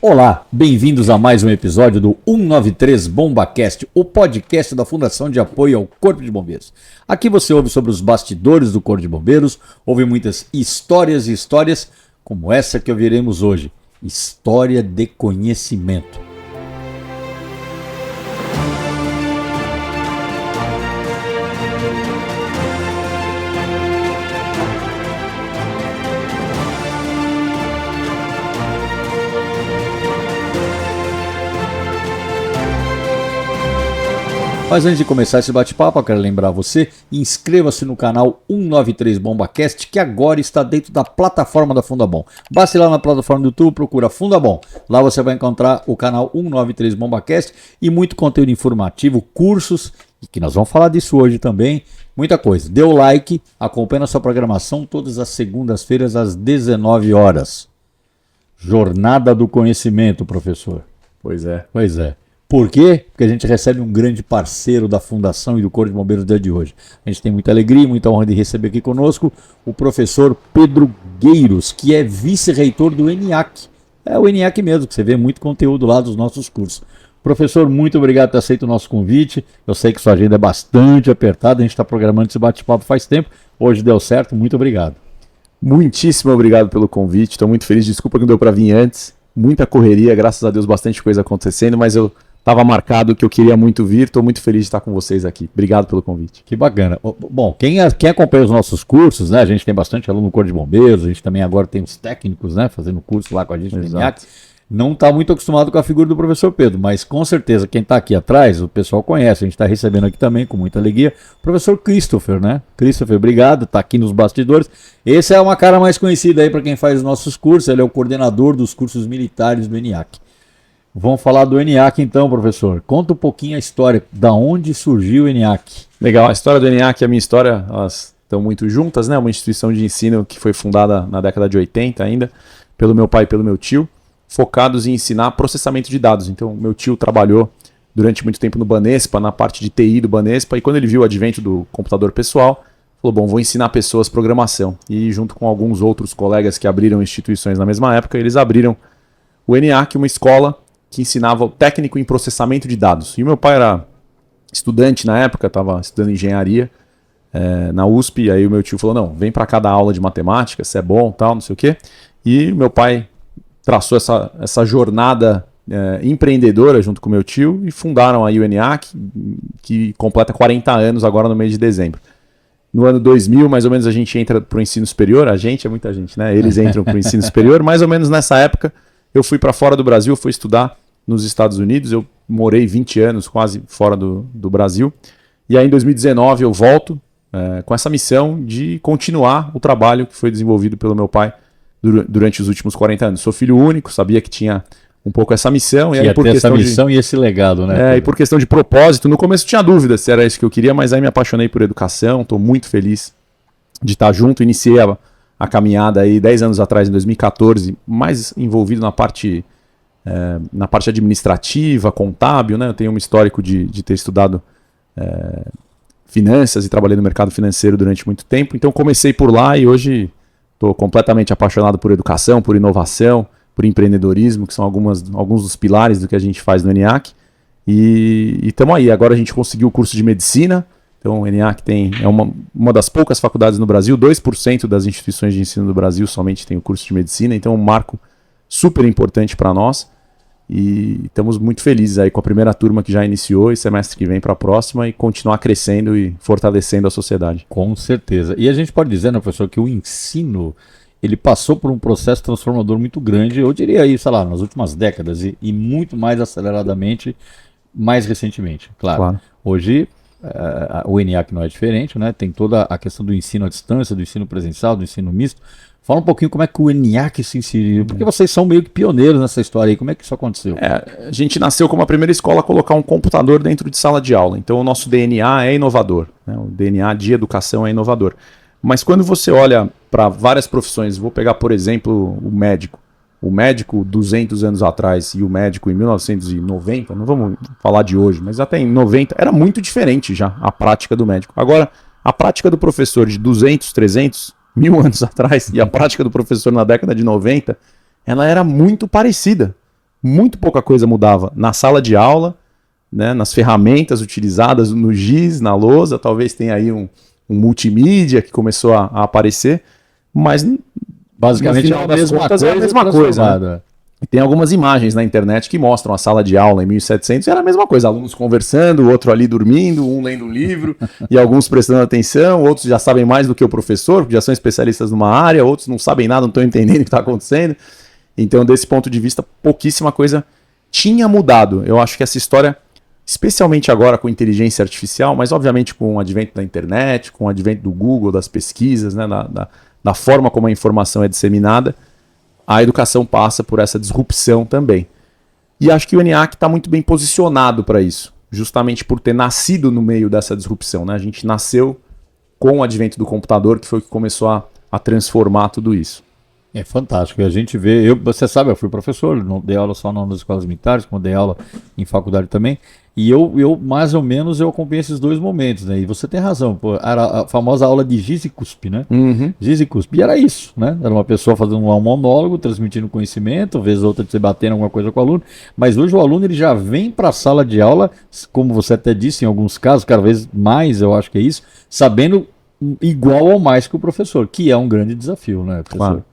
Olá, bem-vindos a mais um episódio do 193 BombaCast, o podcast da Fundação de Apoio ao Corpo de Bombeiros. Aqui você ouve sobre os bastidores do Corpo de Bombeiros, ouve muitas histórias e histórias como essa que ouviremos hoje, história de conhecimento. Mas antes de começar esse bate-papo, eu quero lembrar você, inscreva-se no canal 193 BombaCast, que agora está dentro da plataforma da Fundabom. Basta ir lá na plataforma do YouTube, procura Fundabom. Lá você vai encontrar o canal 193 BombaCast e muito conteúdo informativo, cursos, que nós vamos falar disso hoje também, muita coisa. Dê o like, acompanhe a sua programação todas as segundas-feiras às 19 horas. Jornada do Conhecimento, professor. Pois é. Por quê? Porque a gente recebe um grande parceiro da Fundação e do Corpo de Bombeiros no dia de hoje. A gente tem muita alegria, muita honra de receber aqui conosco o professor Pedro Gueiros, que é vice-reitor do ENIAC. É o ENIAC mesmo, que você vê muito conteúdo lá dos nossos cursos. Professor, muito obrigado por ter aceito o nosso convite. Eu sei que sua agenda é bastante apertada, a gente está programando esse bate-papo faz tempo. Hoje deu certo, muito obrigado. Muitíssimo obrigado pelo convite, estou muito feliz. Desculpa que não deu para vir antes. Muita correria, graças a Deus, bastante coisa acontecendo, mas eu estava marcado que eu queria muito vir, estou muito feliz de estar com vocês aqui. Obrigado pelo convite. Que bacana. Bom, quem acompanha os nossos cursos, né? A gente tem bastante aluno no Corpo de Bombeiros, a gente também agora tem os técnicos, né? Fazendo curso lá com a gente no ENIAC. Não está muito acostumado com a figura do professor Pedro, mas com certeza quem está aqui atrás, o pessoal conhece, a gente está recebendo aqui também com muita alegria, o professor Christopher, né? Christopher, obrigado, está aqui nos bastidores. Esse é uma cara mais conhecida aí para quem faz os nossos cursos, ele é o coordenador dos cursos militares do ENIAC. Vamos falar do ENIAC então, professor. Conta um pouquinho a história, da onde surgiu o ENIAC. Legal, a história do ENIAC e a minha história, elas estão muito juntas, né? Uma instituição de ensino que foi fundada na década de 80 ainda, pelo meu pai e pelo meu tio, focados em ensinar processamento de dados. Então, meu tio trabalhou durante muito tempo no Banespa, na parte de TI do Banespa, e quando ele viu o advento do computador pessoal, falou, bom, vou ensinar pessoas programação. E junto com alguns outros colegas que abriram instituições na mesma época, eles abriram o ENIAC, uma escola que ensinava o técnico em processamento de dados. E o meu pai era estudante na época, estava estudando engenharia na USP, aí o meu tio falou, não, vem para cada aula de matemática, se é bom, tal, não sei o quê. E meu pai traçou essa jornada empreendedora junto com meu tio e fundaram aí o ENIAC, que completa 40 anos agora no mês de dezembro. No ano 2000, mais ou menos, a gente entra para o ensino superior, a gente é muita gente, né? Eles entram para o ensino superior, mais ou menos nessa época eu fui para fora do Brasil, fui estudar nos Estados Unidos, eu morei 20 anos quase fora do Brasil, e aí em 2019 eu volto com essa missão de continuar o trabalho que foi desenvolvido pelo meu pai durante os últimos 40 anos. Sou filho único, sabia que tinha um pouco essa missão. E aí, por questão essa missão e esse legado, né? E por questão de propósito, no começo tinha dúvida se era isso que eu queria, mas aí me apaixonei por educação, estou muito feliz de estar junto. Iniciei a caminhada aí 10 anos atrás, em 2014, mais envolvido na parte administrativa, contábil, né? Eu tenho um histórico de ter estudado finanças e trabalhei no mercado financeiro durante muito tempo, então comecei por lá e hoje estou completamente apaixonado por educação, por inovação, por empreendedorismo, que são alguns dos pilares do que a gente faz no ENIAC. E estamos aí. Agora a gente conseguiu o curso de medicina. Então o ENIAC é uma das poucas faculdades no Brasil. 2% das instituições de ensino do Brasil somente tem o curso de medicina. Então é um marco super importante para nós. E estamos muito felizes aí com a primeira turma que já iniciou e semestre que vem para a próxima e continuar crescendo e fortalecendo a sociedade. Com certeza. E a gente pode dizer, né, professor, que o ensino ele passou por um processo transformador muito grande, eu diria aí, sei lá, nas últimas décadas e muito mais aceleradamente mais recentemente. Claro. Hoje o ENIAC não é diferente, né? Tem toda a questão do ensino à distância, do ensino presencial, do ensino misto. Fala um pouquinho como é que o ENIAC se inseriu, porque vocês são meio que pioneiros nessa história aí, como é que isso aconteceu? A gente nasceu como a primeira escola a colocar um computador dentro de sala de aula, então o nosso DNA é inovador, né? O DNA de educação é inovador. Mas quando você olha para várias profissões, vou pegar por exemplo o médico 200 anos atrás e o médico em 1990, não vamos falar de hoje, mas até em 90, era muito diferente já a prática do médico. Agora, a prática do professor de 200, 300, 1000 anos atrás e a prática do professor na década de 90, ela era muito parecida. muito pouca coisa mudava na sala de aula, né, nas ferramentas utilizadas no giz, na lousa, talvez tenha aí um multimídia que começou a aparecer, mas basicamente é a mesma coisa. Né? E tem algumas imagens na internet que mostram a sala de aula em 1700 e era a mesma coisa, alunos conversando, o outro ali dormindo, um lendo um livro e alguns prestando atenção, outros já sabem mais do que o professor, porque já são especialistas numa área, outros não sabem nada, não estão entendendo o que está acontecendo. Então, desse ponto de vista, pouquíssima coisa tinha mudado. Eu acho que essa história, especialmente agora com inteligência artificial, mas obviamente com o advento da internet, com o advento do Google, das pesquisas, né, da forma como a informação é disseminada, a educação passa por essa disrupção também. E acho que o ENIAC está muito bem posicionado para isso, justamente por ter nascido no meio dessa disrupção. Né? A gente nasceu com o advento do computador, que foi o que começou a transformar tudo isso. É fantástico. E a gente vê, você sabe, eu fui professor, não dei aula só nas escolas militares, como dei aula em faculdade também. E eu mais ou menos, eu acompanhei esses dois momentos, né? E você tem razão, pô, era a famosa aula de giz e cuspe, né? Uhum. Giz e cuspe. E era isso, né? Era uma pessoa fazendo um monólogo, transmitindo conhecimento, vez outra de se batendo alguma coisa com o aluno. Mas hoje o aluno ele já vem para a sala de aula, como você até disse, em alguns casos, cada vez mais, eu acho que é isso, sabendo igual ou mais que o professor, que é um grande desafio, né, professor? Claro.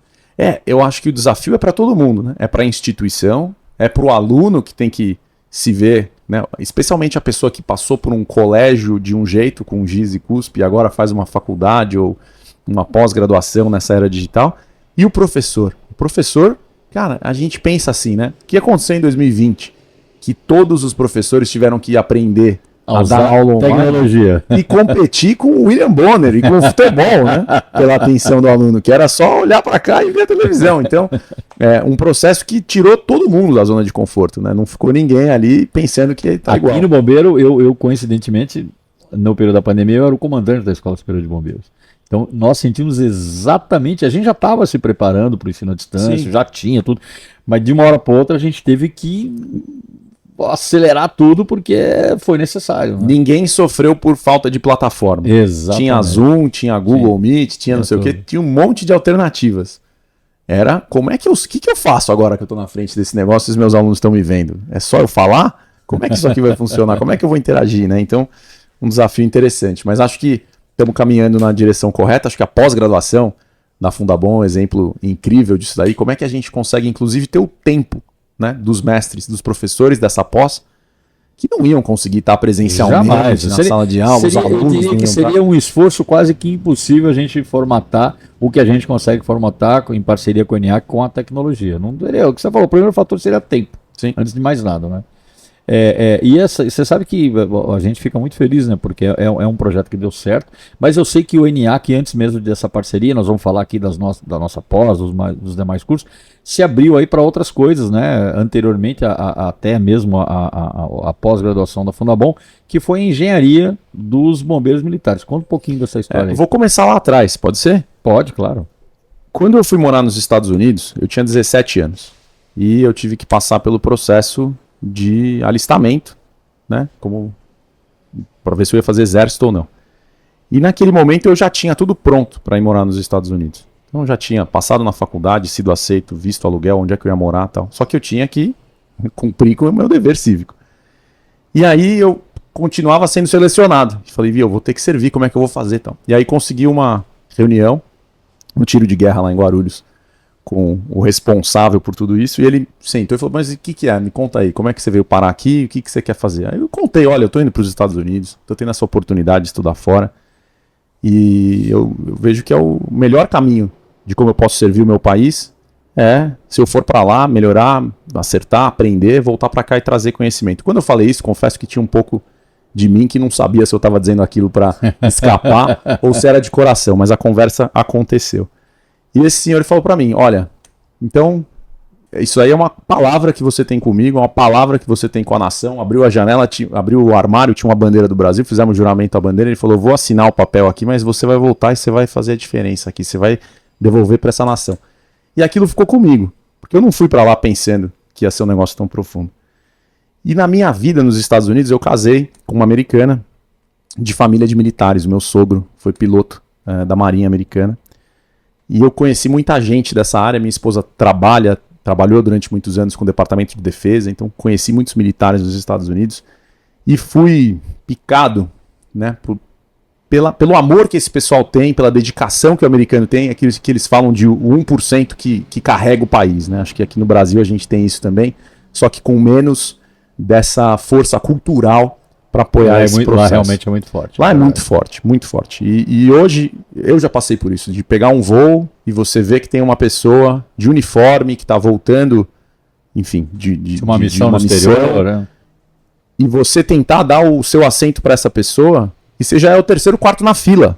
Eu acho que o desafio é para todo mundo, né? É para a instituição, é para o aluno que tem que se ver, né? Especialmente a pessoa que passou por um colégio de um jeito, com giz e cuspe, e agora faz uma faculdade ou uma pós-graduação nessa era digital. E o professor. O professor, cara, a gente pensa assim, né? O que aconteceu em 2020? Que todos os professores tiveram que aprender a dar aula tecnologia e competir com o William Bonner e com o futebol, né? Pela atenção do aluno, que era só olhar para cá e ver a televisão. Então, é um processo que tirou todo mundo da zona de conforto, né? Não ficou ninguém ali pensando que tá igual. Aqui no Bombeiro, eu coincidentemente, no período da pandemia, eu era o comandante da Escola Superior de Bombeiros. Então, nós sentimos exatamente, a gente já estava se preparando para o ensino à distância, Sim. já tinha tudo, mas de uma hora para outra a gente teve que acelerar tudo porque foi necessário. Né? Ninguém sofreu por falta de plataforma. Exatamente. Tinha Zoom, tinha Google Meet, tinha não sei o quê, tinha um monte de alternativas. Era, que eu faço agora que eu estou na frente desse negócio e os meus alunos estão me vendo? É só eu falar? Como é que isso aqui vai funcionar? Como é que eu vou interagir? Né? Então, um desafio interessante. Mas acho que estamos caminhando na direção correta. Acho que a pós-graduação da Fundabom é um exemplo incrível disso daí. Como é que a gente consegue, inclusive, ter o tempo, né, dos mestres, dos professores dessa pós, que não iam conseguir estar presencialmente na sala de aula, os alunos eu diria que seria um esforço quase que impossível a gente formatar o que a gente consegue formatar em parceria com o ENIAC com a tecnologia. Não teria, o que você falou, o primeiro fator seria tempo, Sim. Antes de mais nada, né? E você sabe que a gente fica muito feliz, né? Porque é um projeto que deu certo, mas eu sei que o ENIAC, antes mesmo dessa parceria, nós vamos falar aqui da nossa pós, dos demais cursos, se abriu aí para outras coisas, né? Anteriormente, até mesmo a pós-graduação da Fundabom, que foi em engenharia dos bombeiros militares. Conta um pouquinho dessa história aí. Vou começar lá atrás, pode ser? Pode, claro. Quando eu fui morar nos Estados Unidos, eu tinha 17 anos. E eu tive que passar pelo processo de alistamento, né? Para ver se eu ia fazer exército ou não. E naquele momento eu já tinha tudo pronto para ir morar nos Estados Unidos. Então eu já tinha passado na faculdade, sido aceito, visto aluguel, onde é que eu ia morar e tal. Só que eu tinha que cumprir com o meu dever cívico. E aí eu continuava sendo selecionado. Falei, eu vou ter que servir, como é que eu vou fazer tal? E aí consegui uma reunião no tiro de guerra lá em Guarulhos com o responsável por tudo isso, e ele sentou e falou, mas o que é? Me conta aí, como é que você veio parar aqui, o que você quer fazer? Aí eu contei, olha, eu tô indo para os Estados Unidos, tô tendo essa oportunidade de estudar fora, e eu vejo que é o melhor caminho de como eu posso servir o meu país, se eu for para lá, melhorar, acertar, aprender, voltar para cá e trazer conhecimento. Quando eu falei isso, confesso que tinha um pouco de mim que não sabia se eu estava dizendo aquilo para escapar ou se era de coração, mas a conversa aconteceu. E esse senhor falou para mim, olha, então isso aí é uma palavra que você tem comigo, é uma palavra que você tem com a nação. Abriu a janela, abriu o armário, tinha uma bandeira do Brasil, fizemos um juramento à bandeira, ele falou, vou assinar o papel aqui, mas você vai voltar e você vai fazer a diferença aqui, você vai devolver para essa nação. E aquilo ficou comigo, porque eu não fui para lá pensando que ia ser um negócio tão profundo. E na minha vida nos Estados Unidos eu casei com uma americana de família de militares, o meu sogro foi piloto da Marinha Americana. E eu conheci muita gente dessa área, minha esposa trabalha trabalhou durante muitos anos com o Departamento de Defesa, então conheci muitos militares dos Estados Unidos e fui picado, né, pelo amor que esse pessoal tem, pela dedicação que o americano tem, aquilo que eles falam de 1% que carrega o país, né? Acho que aqui no Brasil a gente tem isso também, só que com menos dessa força cultural para apoiar esse processo. Lá realmente é muito forte. Lá é muito forte, muito forte. E hoje eu já passei por isso, de pegar um voo e você vê que tem uma pessoa de uniforme que está voltando, enfim, de uma missão no exterior, né? E você tentar dar o seu assento para essa pessoa, e você já é o terceiro, quarto na fila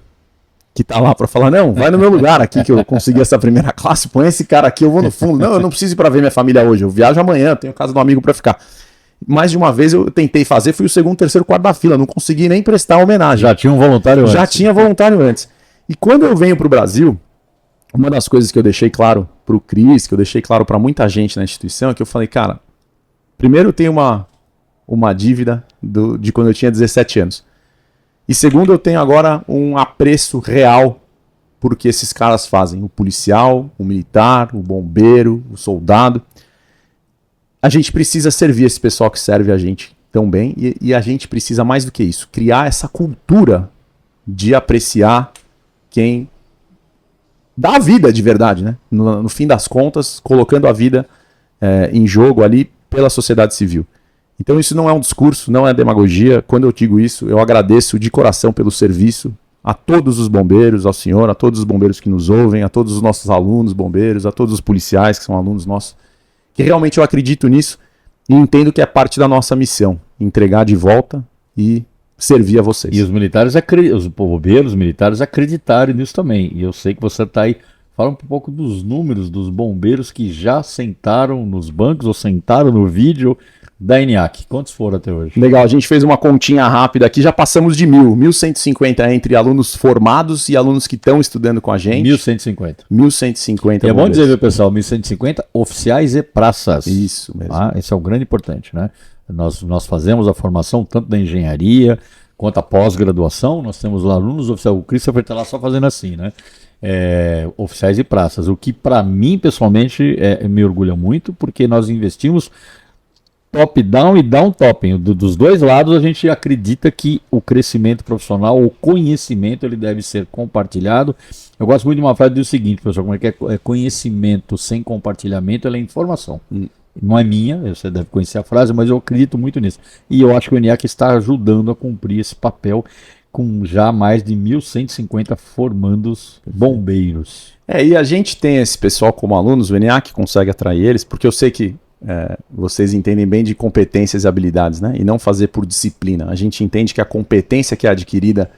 que tá lá para falar, não, vai no meu lugar aqui que eu consegui essa primeira classe, põe esse cara aqui, eu vou no fundo. Não, eu não preciso ir para ver minha família hoje, eu viajo amanhã, tenho casa do amigo para ficar. Mais de uma vez eu tentei fazer, fui o segundo, terceiro, quarto da fila, não consegui nem prestar homenagem. Já tinha um voluntário antes. Já tinha voluntário antes. E quando eu venho pro Brasil, uma das coisas que eu deixei claro pro Cris, que eu deixei claro para muita gente na instituição, é que eu falei, cara, primeiro eu tenho uma dívida de quando eu tinha 17 anos. E segundo, eu tenho agora um apreço real por que esses caras fazem. O policial, o militar, o bombeiro, o soldado. A gente precisa servir esse pessoal que serve a gente tão bem. E a gente precisa, mais do que isso, criar essa cultura de apreciar quem dá a vida de verdade, né? No fim das contas, colocando a vida em jogo ali pela sociedade civil. Então isso não é um discurso, não é demagogia. Quando eu digo isso, eu agradeço de coração pelo serviço a todos os bombeiros, ao senhor, a todos os bombeiros que nos ouvem, a todos os nossos alunos bombeiros, a todos os policiais que são alunos nossos, que realmente eu acredito nisso e entendo que é parte da nossa missão, entregar de volta e servir a vocês. E os militares, os bombeiros militares acreditarem nisso também. E eu sei que você está aí. Fala um pouco dos números dos bombeiros que já sentaram nos bancos ou sentaram no vídeo da ENIAC. Quantos foram até hoje? Legal, a gente fez uma continha rápida aqui, já passamos de 1.150 entre alunos formados e alunos que estão estudando com a gente. 1.150. 1.150. E é bom dizer, viu, pessoal, 1.150 oficiais e praças. Isso mesmo. Esse é o grande importante, né? Nós fazemos a formação tanto da engenharia quanto a pós-graduação. Nós temos lá alunos oficiais. O Christopher está lá só fazendo assim, né? Oficiais e praças. O que para mim, pessoalmente, me orgulha muito, porque nós investimos top-down e down-topping. Dos dois lados, a gente acredita que o crescimento profissional, o conhecimento, ele deve ser compartilhado. Eu gosto muito de uma frase do seguinte, pessoal, como é que é conhecimento sem compartilhamento, ela é informação. Não é minha, você deve conhecer a frase, mas eu acredito muito nisso. E eu acho que o ENIAC está ajudando a cumprir esse papel com já mais de 1.150 formandos bombeiros. E a gente tem esse pessoal como alunos, o ENIAC consegue atrair eles, porque eu sei que vocês entendem bem de competências e habilidades, né? E não fazer por disciplina. A gente entende que a competência que é adquirida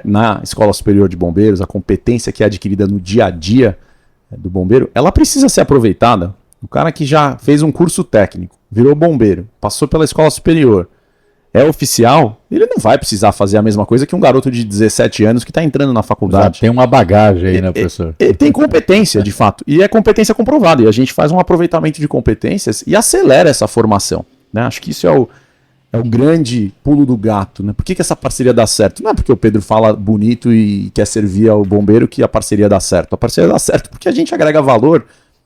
na Escola Superior de Bombeiros, a competência que é adquirida no dia a dia do bombeiro, ela precisa ser aproveitada. O cara que já fez um curso técnico, virou bombeiro, passou pela Escola Superior, é oficial, ele não vai precisar fazer a mesma coisa que um garoto de 17 anos que está entrando na faculdade. Já tem uma bagagem aí, né, professor? Ele tem competência, de fato, e é competência comprovada, e a gente faz um aproveitamento de competências e acelera essa formação, né? Acho que isso é o grande pulo do gato, né? Por que essa parceria dá certo? Não é porque o Pedro fala bonito e quer servir ao bombeiro que a parceria dá certo. A parceria dá certo porque a gente agrega valor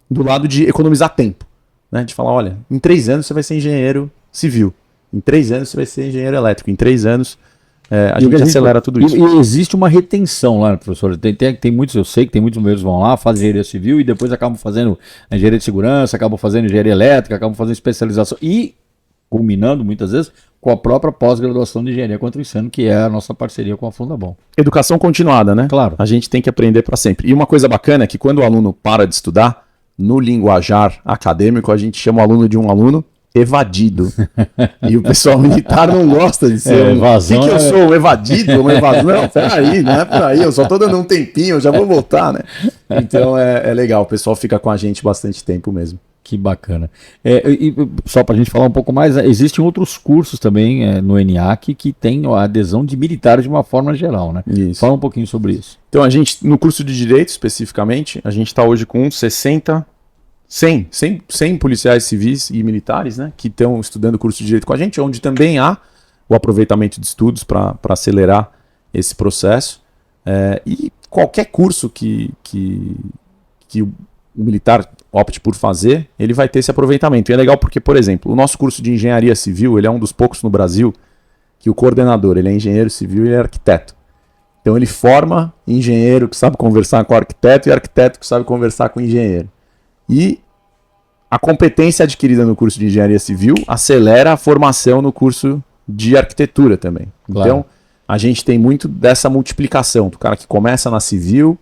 do lado de economizar tempo, né? De falar, olha, em 3 anos você vai ser engenheiro civil. Em 3 anos você vai ser engenheiro elétrico. Em 3 anos a gente acelera tudo isso. E existe uma retenção lá, professor. Tem muitos, eu sei que tem muitos bombeiros que vão lá, fazem engenharia civil e depois acabam fazendo engenharia de segurança, acabam fazendo engenharia elétrica, acabam fazendo especialização e culminando muitas vezes com a própria pós-graduação de engenharia contra incêndio, que é a nossa parceria com a Fundabom. Educação continuada, né? Claro. A gente tem que aprender para sempre. E uma coisa bacana é que quando o aluno para de estudar, no linguajar acadêmico, a gente chama o aluno de um aluno evadido. E o pessoal militar não gosta de ser evasão. O que eu sou? Um evadido? Um evasão? Não, peraí, não é por aí, eu só tô dando um tempinho, eu já vou voltar, né? Então é legal, o pessoal fica com a gente bastante tempo mesmo. Que bacana. E só para a gente falar um pouco mais, existem outros cursos também no ENIAC que tem a adesão de militares de uma forma geral, né? Isso. Fala um pouquinho sobre isso. Então a gente, no curso de Direito especificamente, a gente está hoje com 100 policiais civis e militares, né, que estão estudando o curso de Direito com a gente, onde também há o aproveitamento de estudos para acelerar esse processo. E qualquer curso que o militar opte por fazer, ele vai ter esse aproveitamento. E é legal porque, por exemplo, o nosso curso de engenharia civil, ele é um dos poucos no Brasil que o coordenador, ele é engenheiro civil e ele é arquiteto. Então ele forma engenheiro que sabe conversar com o arquiteto e arquiteto que sabe conversar com o engenheiro. E a competência adquirida no curso de engenharia civil acelera a formação no curso de arquitetura também. Claro. Então a gente tem muito dessa multiplicação, do cara que começa na civil,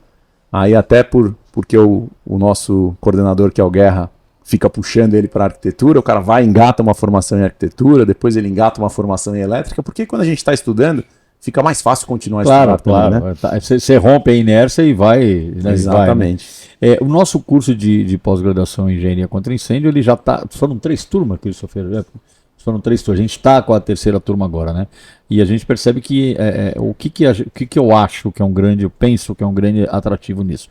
aí até porque o nosso coordenador, que é o Guerra, fica puxando ele para arquitetura, o cara vai e engata uma formação em arquitetura, depois ele engata uma formação em elétrica, porque quando a gente está estudando, fica mais fácil continuar estudando. Claro. Né? Você rompe a inércia e vai. Né? Exatamente. Vai, né? O nosso curso de pós-graduação em engenharia contra incêndio, ele já está. Foram 3 turmas, Christopher. Foram 3 turmas. A gente está com a 3ª turma agora, né? E a gente percebe que o que eu acho que é um grande, eu penso que é um grande atrativo nisso,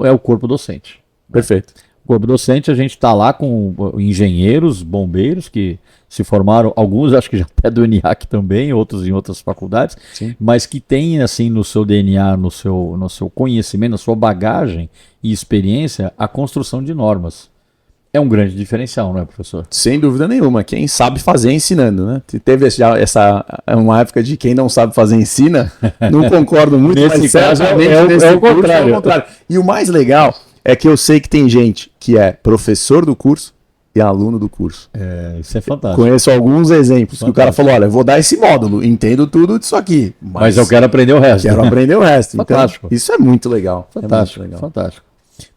é o corpo docente. Perfeito. O corpo docente, a gente está lá com engenheiros, bombeiros que se formaram, alguns acho que já até do ENIAC também, outros em outras faculdades, Sim. mas que têm assim no seu DNA, no seu conhecimento, na sua bagagem e experiência, a construção de normas. É um grande diferencial, não é, professor? Sem dúvida nenhuma. Quem sabe fazer ensinando, né? Teve já uma época de quem não sabe fazer ensina. Não concordo muito, Nesse mas caso certamente é o curso contrário. é o contrário. E o mais legal é que eu sei que tem gente que é professor do curso e aluno do curso. Isso é fantástico. Conheço alguns exemplos que o cara Fantástico. falou, olha, eu vou dar esse módulo, entendo tudo disso aqui, Mas eu quero aprender o resto. quero aprender o resto. Fantástico. Então, isso é muito legal. Fantástico, É muito legal. fantástico.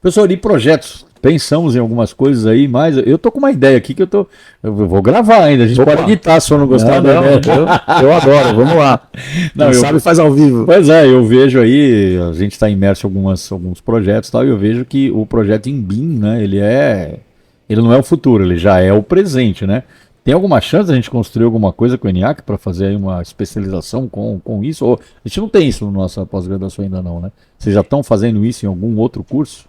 Professor, e projetos? Pensamos em algumas coisas aí, mas eu tô com uma ideia aqui que eu vou gravar ainda. A gente Opa. pode editar se eu não gostar da ideia. eu adoro, vamos lá. Não, Quem eu- sabe faz ao vivo. Pois é, eu vejo aí, a gente está imerso em alguns projetos e tal, e eu vejo que o projeto Imbim, né, ele não é o futuro, ele já é o presente, né? Tem alguma chance de a gente construir alguma coisa com o ENIAC para fazer aí uma especialização com isso? Ou, a gente não tem isso na nossa pós-graduação ainda não, né? Vocês já estão fazendo isso em algum outro curso?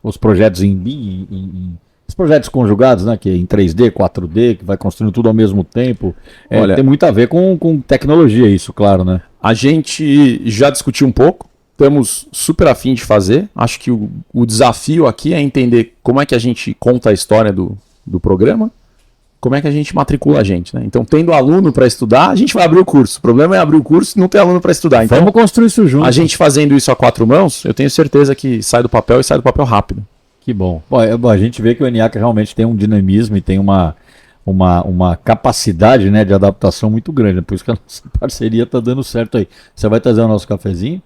Os projetos Imbim, os projetos conjugados, né, que é em 3D, 4D, que vai construindo tudo ao mesmo tempo. Olha, tem muito a ver com tecnologia isso, claro, né? A gente já discutiu um pouco, estamos super afim de fazer. Acho que o desafio aqui é entender como é que a gente conta a história do programa, como é que a gente matricula a gente, né? Então, tendo aluno para estudar, a gente vai abrir o curso. O problema é abrir o curso e não ter aluno para estudar. Então, Vamos construir isso junto. a gente fazendo isso a 4 mãos, eu tenho certeza que sai do papel e sai do papel rápido. Que bom. Bom, a gente vê que o ENIAC realmente tem um dinamismo e tem uma capacidade, né, de adaptação muito grande. Por isso que a nossa parceria está dando certo aí. Você vai trazer o nosso cafezinho?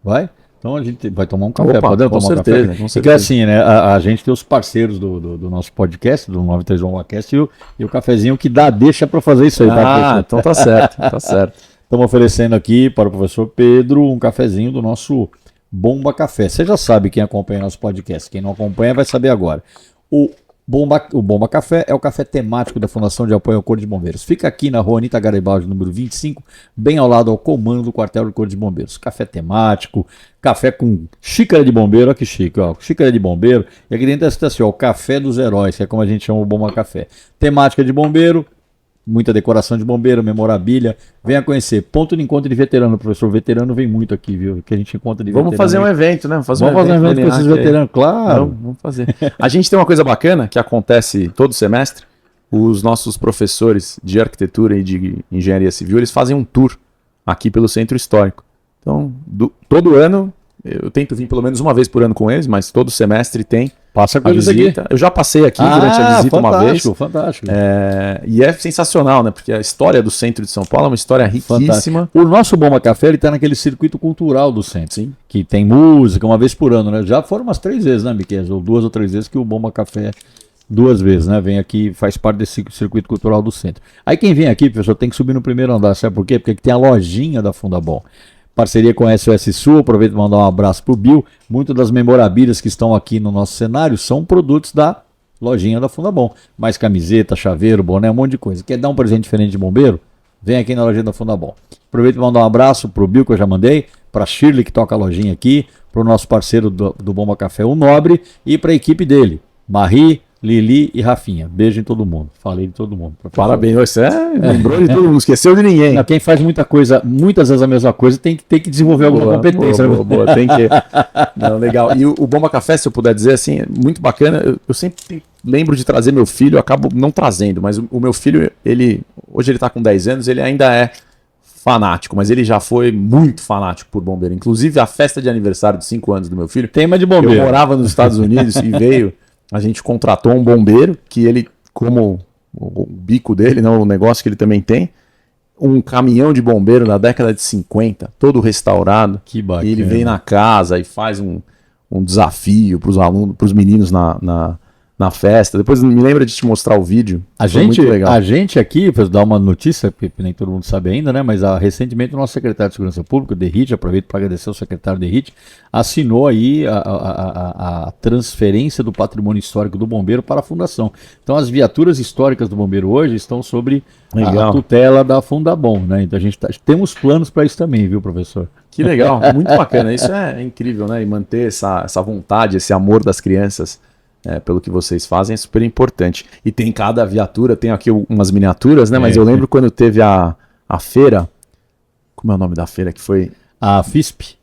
Vai? Então a gente vai tomar um café. Opa, Podemos com tomar certeza, um café? com E que certeza. assim, né, a gente tem os parceiros do nosso podcast, do 931 Wacast, e o cafezinho que deixa para fazer isso aí. Tá, então tá certo, tá certo. Estamos oferecendo aqui para o professor Pedro um cafezinho do nosso Bomba Café. Você já sabe quem acompanha nosso podcast. Quem não acompanha vai saber agora. O Bomba Café é o café temático da Fundação de Apoio ao Corpo de Bombeiros. Fica aqui na rua Anita Garibaldi, número 25, bem ao lado ao comando do quartel do Corpo de Bombeiros. Café temático, café com xícara de bombeiro, olha que chique, ó, xícara de bombeiro. E aqui dentro está assim, ó, o café dos heróis, que é como a gente chama o Bomba Café. Temática de bombeiro, muita decoração de bombeiro, memorabilia. Venha conhecer. Ponto de encontro de veterano. Professor, veterano vem muito aqui, viu? Que a gente encontra de Vamos fazer um evento, né? Vamos fazer um evento com esses veteranos, claro. Vamos fazer. A gente tem uma coisa bacana que acontece todo semestre. Os nossos professores de arquitetura e de engenharia civil, eles fazem um tour aqui pelo centro histórico. Então, todo ano, eu tento vir pelo menos uma vez por ano com eles, mas todo semestre tem Passa com a eles aqui. visita. Eu já passei aqui durante a visita uma vez. Fantástico. E é sensacional, né? Porque a história do centro de São Paulo é uma história riquíssima. O nosso Bomba Café está naquele circuito cultural do centro. Sim. Que tem música uma vez por ano, né? Já foram umas 3 vezes, né, Miquel? Ou 2 ou 3 vezes que o Bomba Café 2 vezes, né? Vem aqui, faz parte desse circuito cultural do centro. Aí quem vem aqui, professor, tem que subir no primeiro andar. Sabe por quê? Porque aqui tem a lojinha da Fundabom. Parceria com a SOS Sul, aproveito para mandar um abraço para o Bill. Muitas das memorabilias que estão aqui no nosso cenário são produtos da lojinha da Fundabom. Mais camiseta, chaveiro, boné, um monte de coisa. Quer dar um presente diferente de bombeiro? Vem aqui na lojinha da Fundabom. Aproveito para mandar um abraço para o Bill, que eu já mandei, para a Shirley, que toca a lojinha aqui, para o nosso parceiro do Bomba Café, o Nobre, e para a equipe dele, Marie, Lili e Rafinha. Beijo em todo mundo. Falei de todo mundo. Professor. Parabéns, você lembrou de todo mundo, esqueceu de ninguém. Não, quem faz muita coisa, muitas vezes a mesma coisa, tem que desenvolver alguma competência. Boa, tem que... Não, legal. E o Bomba Café, se eu puder dizer assim, é muito bacana. Eu sempre lembro de trazer meu filho, eu acabo não trazendo, mas o meu filho, hoje ele tá com 10 anos, ele ainda é fanático, mas ele já foi muito fanático por bombeiro. Inclusive, a festa de aniversário de 5 anos do meu filho, tema de bombeiro. Eu morava nos Estados Unidos e veio, a gente contratou um bombeiro, que ele, como o bico dele, não, o negócio que ele também tem, um caminhão de bombeiro na década de 50, todo restaurado. Que bacana. E ele vem na casa e faz um desafio para os alunos, para os meninos na festa. Depois me lembra de te mostrar o vídeo. Muito legal. A gente aqui, para dar uma notícia, que nem todo mundo sabe ainda, né? Mas recentemente o nosso secretário de Segurança Pública, o Derrit, aproveito para agradecer ao secretário Derrit, assinou aí a transferência do patrimônio histórico do bombeiro para a fundação. Então as viaturas históricas do bombeiro hoje estão sobre a tutela da Fundabom, né? Então a gente temos planos para isso também, viu, professor? Que legal, muito bacana. Isso é incrível, né? E manter essa vontade, esse amor das crianças pelo que vocês fazem é super importante. E tem cada viatura, tem aqui umas miniaturas, né? Mas eu lembro quando teve a feira, como é o nome da feira que foi? A FISP.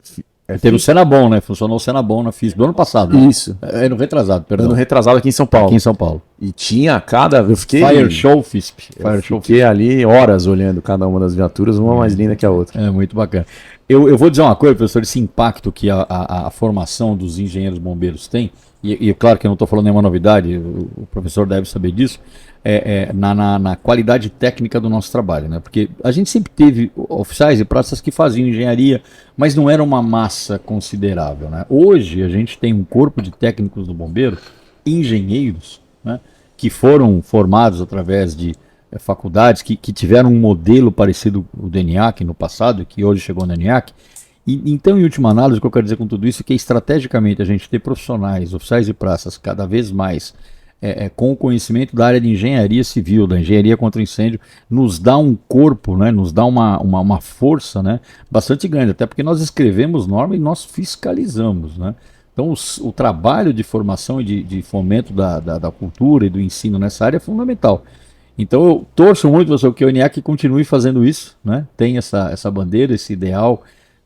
Teve o Senabom, né? Funcionou o Senabom na FISP do ano passado. Né? Isso. Ano retrasado, perdão. Ano retrasado aqui em São Paulo. Aqui em São Paulo. E tinha eu fiquei... Fire Show FISP. Fiquei ali horas olhando cada uma das viaturas, uma mais linda que a outra. É muito bacana. Eu vou dizer uma coisa, professor, esse impacto que a formação dos engenheiros bombeiros tem, e claro que eu não estou falando nenhuma novidade, o professor deve saber disso, na qualidade técnica do nosso trabalho, né? Porque a gente sempre teve oficiais e praças que faziam engenharia, mas não era uma massa considerável, né? Hoje a gente tem um corpo de técnicos do bombeiro, engenheiros, né? Que foram formados através de faculdades que tiveram um modelo parecido ao do ENIAC no passado, que hoje chegou no ENIAC. Então, em última análise, o que eu quero dizer com tudo isso é que estrategicamente a gente ter profissionais, oficiais e praças cada vez mais com o conhecimento da área de engenharia civil, da engenharia contra incêndio, nos dá um corpo, né, nos dá uma força, né, bastante grande, até porque nós escrevemos norma e nós fiscalizamos, né? Então o trabalho de formação e de fomento da cultura e do ensino nessa área é fundamental. Então eu torço muito, professor, que o ENIAC continue fazendo isso, né? Tem essa bandeira, esse ideal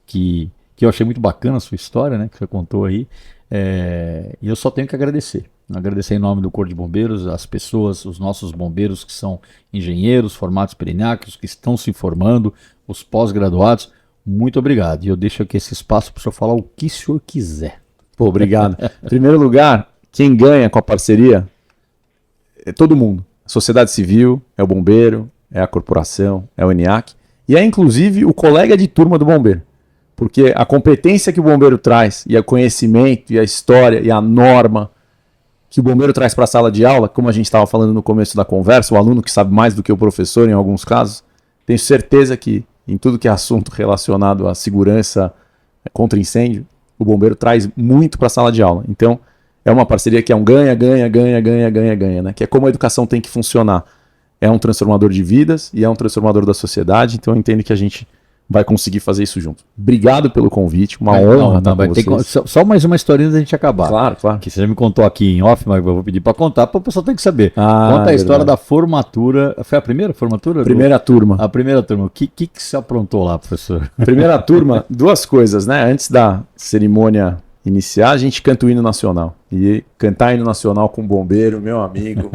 que eu achei muito bacana a sua história, né, que você contou aí, e eu só tenho que agradecer. Agradecer em nome do Corpo de Bombeiros, as pessoas, os nossos bombeiros que são engenheiros, formados pelo ENIAC, os que estão se formando, os pós-graduados, muito obrigado. E eu deixo aqui esse espaço para o senhor falar o que o senhor quiser. Pô, obrigado. Em primeiro lugar, quem ganha com a parceria é todo mundo. A sociedade civil, é o bombeiro, é a corporação, é o ENIAC e é inclusive o colega de turma do bombeiro. Porque a competência que o bombeiro traz, e o conhecimento, e a história, e a norma que o bombeiro traz para a sala de aula, como a gente estava falando no começo da conversa, o aluno que sabe mais do que o professor em alguns casos, tenho certeza que em tudo que é assunto relacionado à segurança contra incêndio, o bombeiro traz muito para a sala de aula. Então, é uma parceria que é um ganha, né? Que é como a educação tem que funcionar. É um transformador de vidas e é um transformador da sociedade, então eu entendo que a gente vai conseguir fazer isso junto. Obrigado pelo convite, uma honra estar com vocês. Só mais uma historinha da gente acabar. Claro. Que você já me contou aqui em off, mas eu vou pedir para contar, para o pessoal tem que saber. Conta a história da formatura. Foi a primeira formatura? Primeira turma. A primeira turma. O que se aprontou lá, professor? Primeira turma, duas coisas, né? Antes da cerimônia iniciar, a gente canta o hino nacional. E cantar hino nacional com bombeiro, meu amigo,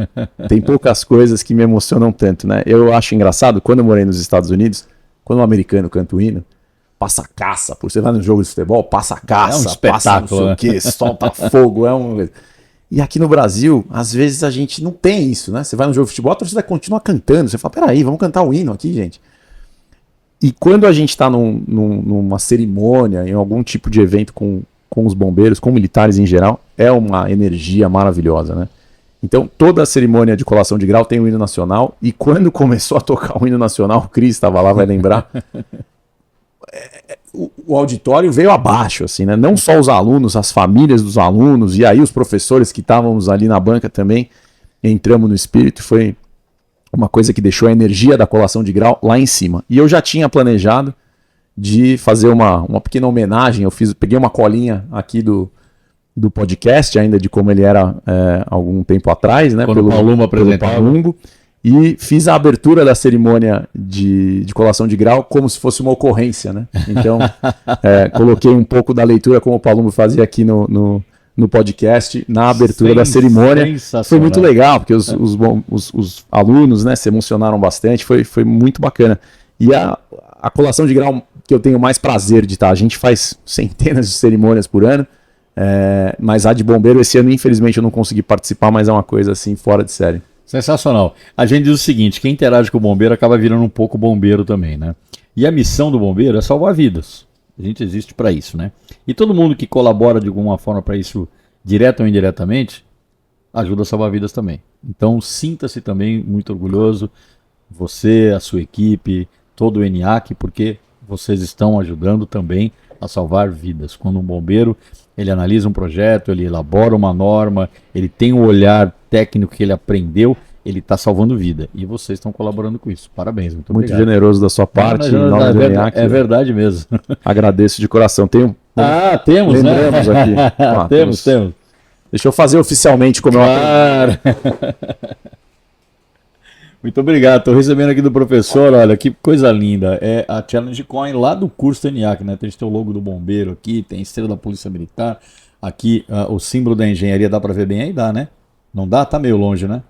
tem poucas coisas que me emocionam tanto, né? Eu acho engraçado, quando eu morei nos Estados Unidos, quando um americano canta o hino, passa caça. Você vai no jogo de futebol, passa caça, é um espetáculo, passa não sei o quê, solta fogo. E aqui no Brasil, às vezes a gente não tem isso, né? Você vai no jogo de futebol, a torcida continua cantando. Você fala, peraí, vamos cantar o hino aqui, gente. E quando a gente está numa cerimônia, em algum tipo de evento com os bombeiros, com militares em geral, é uma energia maravilhosa, né? Então, toda a cerimônia de colação de grau tem o hino nacional, e quando começou a tocar o hino nacional, o Cris estava lá, vai lembrar, o auditório veio abaixo, assim, né? Não só os alunos, as famílias dos alunos, e aí os professores que estávamos ali na banca também, entramos no espírito, foi uma coisa que deixou a energia da colação de grau lá em cima. E eu já tinha planejado de fazer uma pequena homenagem, peguei uma colinha aqui do podcast, ainda de como ele era algum tempo atrás, né? Quando o Palumbo apresentava. E fiz a abertura da cerimônia de colação de grau como se fosse uma ocorrência, né? Então, coloquei um pouco da leitura como o Palumbo fazia aqui no podcast, na abertura da cerimônia. Foi muito legal, porque os alunos, né, se emocionaram bastante, foi muito bacana. E a colação de grau que eu tenho mais prazer de estar, a gente faz centenas de cerimônias por ano, mas a de bombeiro esse ano, infelizmente, eu não consegui participar, mas é uma coisa assim, fora de série. Sensacional. A gente diz o seguinte, quem interage com o bombeiro acaba virando um pouco bombeiro também, né? E a missão do bombeiro é salvar vidas. A gente existe para isso, né? E todo mundo que colabora de alguma forma para isso, direta ou indiretamente, ajuda a salvar vidas também. Então, sinta-se também muito orgulhoso, você, a sua equipe, todo o ENIAC, porque vocês estão ajudando também a salvar vidas. Quando um bombeiro, ele analisa um projeto, ele elabora uma norma, ele tem um olhar técnico que ele aprendeu, ele está salvando vida. E vocês estão colaborando com isso. Parabéns, muito obrigado. Muito generoso da sua parte. É verdade mesmo. Agradeço de coração. Temos, lembramos, né? Aqui. Temos. Deixa eu fazer oficialmente como claro. Muito obrigado. Estou recebendo aqui do professor, olha, que coisa linda. É a Challenge Coin lá do curso do ENIAC, né? A gente tem o logo do bombeiro aqui, tem a estrela da Polícia Militar. Aqui o símbolo da engenharia, dá para ver bem aí? Dá, né? Não dá? Tá meio longe, né?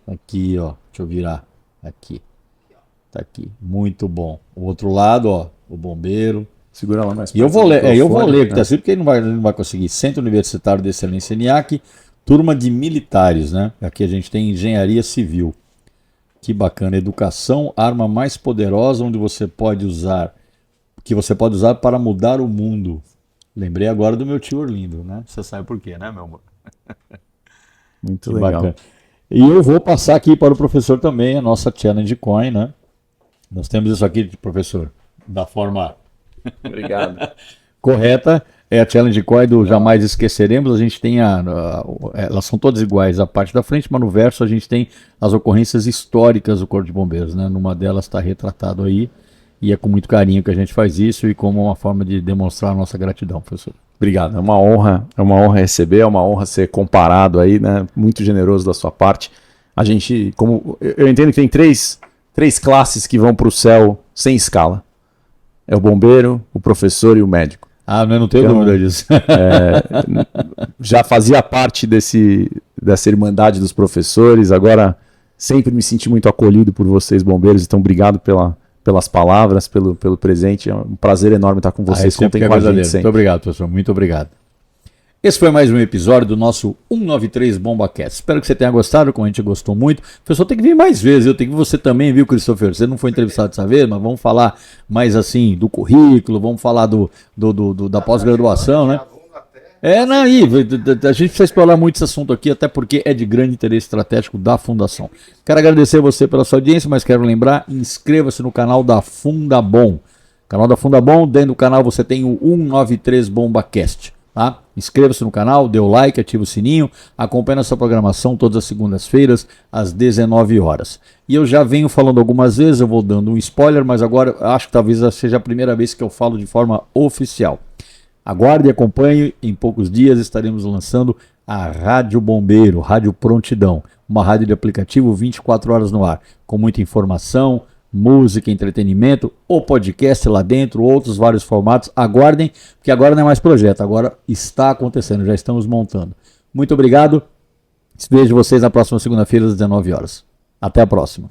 Aqui, ó. Deixa eu virar. Aqui. Tá aqui. Muito bom. O outro lado, ó. O bombeiro. Segura lá mais. E eu vou ler, porque tá escrito que ele não vai conseguir. Centro Universitário de Excelência ENIAC, turma de militares, né? Aqui a gente tem engenharia civil. Que bacana. Educação, arma mais poderosa onde você pode usar, que você pode usar para mudar o mundo. Lembrei agora do meu tio Orlindo, né? Você sabe por quê, né, meu amor? Muito legal. Bacana. E eu vou passar aqui para o professor também a nossa Challenge Coin, né? Nós temos isso aqui, professor, da forma Obrigado. correta. É a Challenge Coin do Jamais Esqueceremos. A gente tem elas são todas iguais a parte da frente, mas no verso a gente tem as ocorrências históricas do Corpo de Bombeiros, né? Numa delas está retratado aí. E é com muito carinho que a gente faz isso e como uma forma de demonstrar a nossa gratidão, professor. Obrigado, é uma honra receber, é uma honra ser comparado aí, né? Muito generoso da sua parte. A gente, como eu entendo que tem três classes que vão para o céu sem escala. É o bombeiro, o professor e o médico. Ah, não tenho dúvida disso. Já fazia parte dessa irmandade dos professores, agora sempre me senti muito acolhido por vocês, bombeiros, então obrigado pelas palavras, pelo presente. É um prazer enorme estar com vocês. Contem com a gente sempre. Muito obrigado, professor. Muito obrigado. Esse foi mais um episódio do nosso 193 BombaCast. Espero que você tenha gostado, como a gente gostou muito. O professor tem que vir mais vezes. Eu tenho que você também, viu, Christopher? Você não foi entrevistado dessa vez, mas vamos falar mais assim do currículo, vamos falar da pós-graduação, né? A gente precisa explorar muito esse assunto aqui, até porque é de grande interesse estratégico da Fundação. Quero agradecer você pela sua audiência, mas quero lembrar, inscreva-se no canal da Fundabom. Canal da Fundabom, dentro do canal você tem o 193 BombaCast. Tá? Inscreva-se no canal, dê o like, ative o sininho, acompanhe essa programação todas as segundas-feiras, às 19 horas. E eu já venho falando algumas vezes, eu vou dando um spoiler, mas agora acho que talvez seja a primeira vez que eu falo de forma oficial. Aguarde e acompanhe, em poucos dias estaremos lançando a Rádio Bombeiro, Rádio Prontidão, uma rádio de aplicativo 24 horas no ar, com muita informação, música, entretenimento, o podcast lá dentro, outros vários formatos. Aguardem, porque agora não é mais projeto, agora está acontecendo, já estamos montando. Muito obrigado, vejo vocês na próxima segunda-feira às 19 horas. Até a próxima.